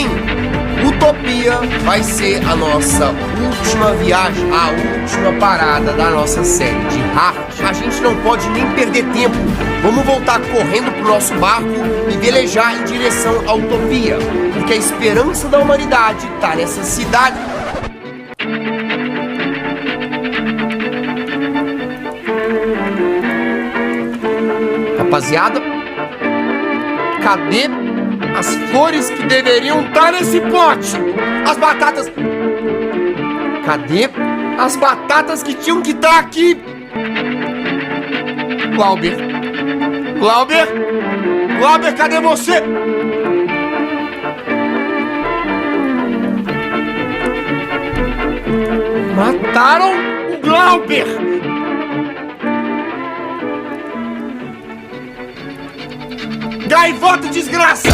Sim, Utopia vai ser a nossa última viagem, a última parada da nossa série de raft. A gente não pode nem perder tempo. Vamos voltar correndo pro nosso barco e velejar em direção à Utopia, porque a esperança da humanidade tá nessa cidade. Rapaziada, cadê as flores que deveriam estar nesse pote? As batatas! Cadê as batatas que tinham que estar aqui? Glauber! Glauber! Glauber, cadê você? Mataram o Glauber! Gaivota, desgraça!